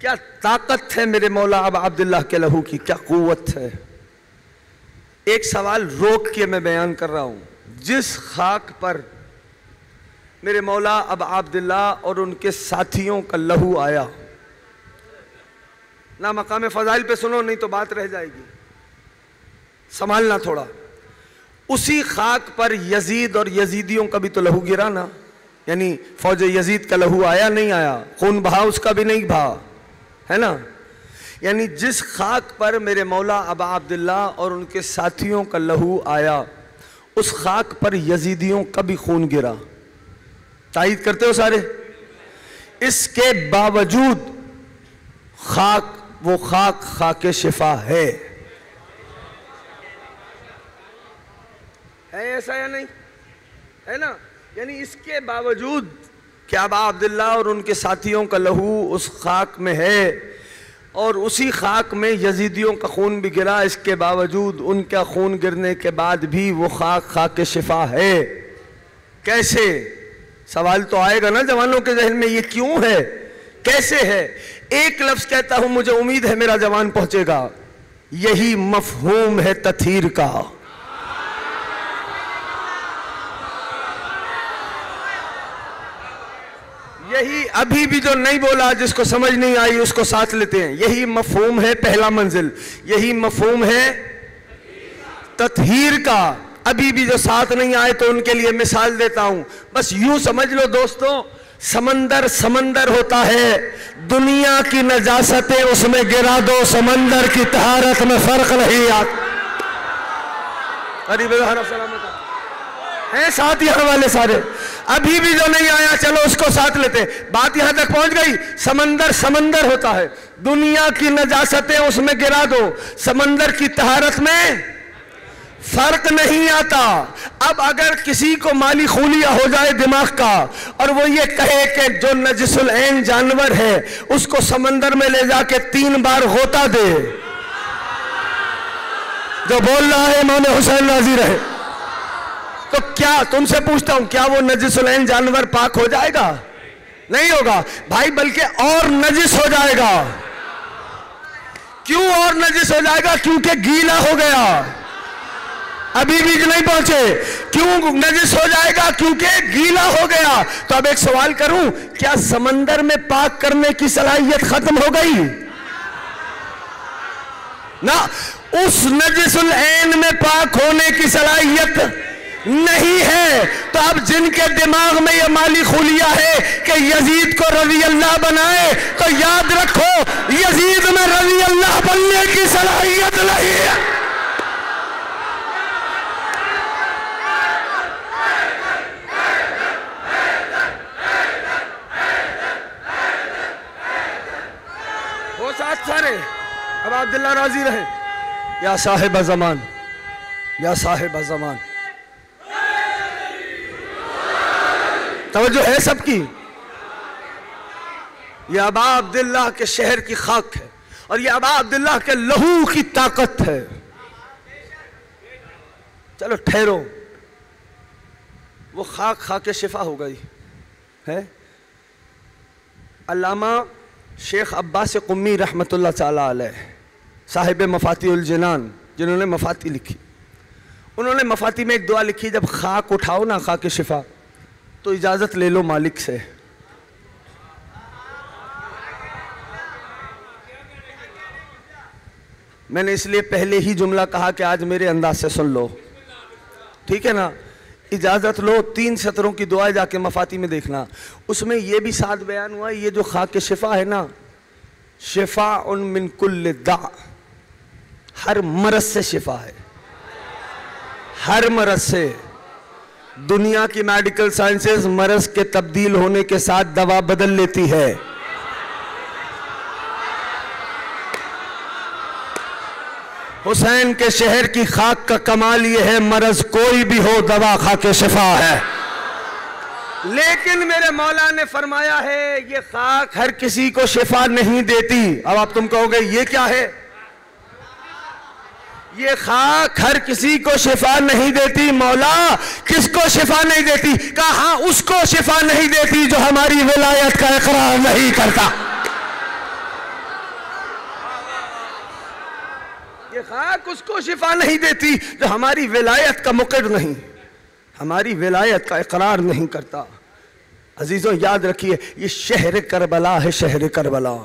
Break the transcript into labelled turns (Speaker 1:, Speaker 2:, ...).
Speaker 1: کیا طاقت ہے میرے مولا ابا عبداللہ کے لہو کی، کیا قوت ہے۔ ایک سوال روک کے میں بیان کر رہا ہوں، جس خاک پر میرے مولا ابا عبداللہ اور ان کے ساتھیوں کا لہو آیا، نہ مقام فضائل پہ سنو نہیں تو بات رہ جائے گی، سنبھالنا تھوڑا، اسی خاک پر یزید اور یزیدیوں کا بھی تو لہو گرا نا، یعنی فوج یزید کا لہو آیا نہیں آیا، خون بہا اس کا بھی نہیں بہا، ہے نا۔ یعنی جس خاک پر میرے مولا ابا عبداللہ اور ان کے ساتھیوں کا لہو آیا، اس خاک پر یزیدیوں کا بھی خون گرا، تائید کرتے ہو سارے؟ اس کے باوجود وہ خاک خاک شفا ہے ایسا یا نہیں ہے نا؟ یعنی اس کے باوجود کہ ابا عبداللہ اور ان کے ساتھیوں کا لہو اس خاک میں ہے اور اسی خاک میں یزیدیوں کا خون بھی گرا، اس کے باوجود ان کا خون گرنے کے بعد بھی وہ خاک خاک شفا ہے۔ کیسے؟ سوال تو آئے گا نا جوانوں کے ذہن میں، یہ کیوں ہے، کیسے ہے؟ ایک لفظ کہتا ہوں، مجھے امید ہے میرا جوان پہنچے گا، یہی مفہوم ہے تطہیر کا۔ یہی ابھی بھی جو نہیں بولا، جس کو سمجھ نہیں آئی اس کو ساتھ لیتے ہیں، یہی مفہوم ہے پہلا منزل، یہی مفہوم ہے تطہیر کا۔ ابھی بھی جو ساتھ نہیں آئے تو ان کے لیے مثال دیتا ہوں، بس یوں سمجھ لو دوستوں، سمندر سمندر ہوتا ہے، دنیا کی نجاستیں اس میں گرا دو، سمندر کی طہارت میں فرق نہیں آتا۔ قریب سلامت ہیں ساتھ یہاں والے سارے، ابھی بھی جو نہیں آیا چلو اس کو ساتھ لیتے، بات یہاں تک پہنچ گئی۔ سمندر سمندر ہوتا ہے، دنیا کی نجاستیں اس میں گرا دو، سمندر کی طہارت میں فرق نہیں آتا۔ اب اگر کسی کو مالی خولیا ہو جائے دماغ کا اور وہ یہ کہے کہ جو نجس العین جانور ہے اس کو سمندر میں لے جا کے 3 بار غوطہ دے، جو بول رہا ہے امام حسین راضی رہے، تو کیا تم سے پوچھتا ہوں، کیا وہ نجس العین جانور پاک ہو جائے گا؟ نہیں ہوگا بھائی، بلکہ اور نجس ہو جائے گا۔ کیوں اور نجس ہو جائے گا؟ کیونکہ گیلا ہو گیا۔ ابھی بھی نہیں پہنچے، کیوں نجس ہو جائے گا؟ کیونکہ گیلا ہو گیا۔ تو اب ایک سوال کروں، کیا سمندر میں پاک کرنے کی صلاحیت ختم ہو گئی؟ نہ، اس نجس العین میں پاک ہونے کی صلاحیت نہیں ہے۔ تو اب جن کے دماغ میں یہ مالی خولیا ہے کہ یزید کو رضی اللہ بنائے، تو یاد رکھو یزید میں رضی اللہ بننے کی صلاحیت نہیں ہے۔ وہ ساتھ سارے اب عبداللہ راضی رہے، یا صاحب زمان، یا صاحب زمان، توجہ ہے سب کی؟ یہ ابا عبداللہ کے شہر کی خاک ہے اور یہ ابا عبداللہ کے لہو کی طاقت ہے۔ چلو ٹھہرو، وہ خاک خاک شفا ہو گئی ہے۔ علامہ شیخ عباس قمی رحمت اللہ تعالی علیہ، صاحب مفاتیح الجنان، جنہوں نے مفاتیح لکھی، انہوں نے مفاتیح میں ایک دعا لکھی، جب خاک اٹھاؤ نا خاک شفا تو اجازت لے لو مالک سے۔ میں نے اس لیے پہلے ہی جملہ کہا کہ آج میرے انداز سے سن لو، ٹھیک ہے نا؟ اجازت لو، 3 سطروں کی دعا جا کے مفاتیح میں دیکھنا، اس میں یہ بھی ساتھ بیان ہوا، یہ جو خاک شفا ہے نا، شفاء من کل داء، ہر مرض سے شفا ہے، ہر مرض سے۔ دنیا کی میڈیکل سائنسز مرض کے تبدیل ہونے کے ساتھ دوا بدل لیتی ہے، حسین کے شہر کی خاک کا کمال یہ ہے، مرض کوئی بھی ہو دوا خاک شفا ہے۔ لیکن میرے مولا نے فرمایا ہے یہ خاک ہر کسی کو شفا نہیں دیتی۔ اب آپ تم کہو گے یہ کیا ہے؟ یہ خاک ہر کسی کو شفا نہیں دیتی۔ مولا کس کو شفا نہیں دیتی؟ کہا ہاں اس کو شفا نہیں دیتی جو ہماری ولایت کا اقرار نہیں کرتا۔ یہ خاک اس کو شفا نہیں دیتی جو ہماری ولایت کا مقر نہیں، ہماری ولایت کا اقرار نہیں کرتا۔ عزیزوں یاد رکھیے، یہ شہر کربلا ہے، شہر کربلا۔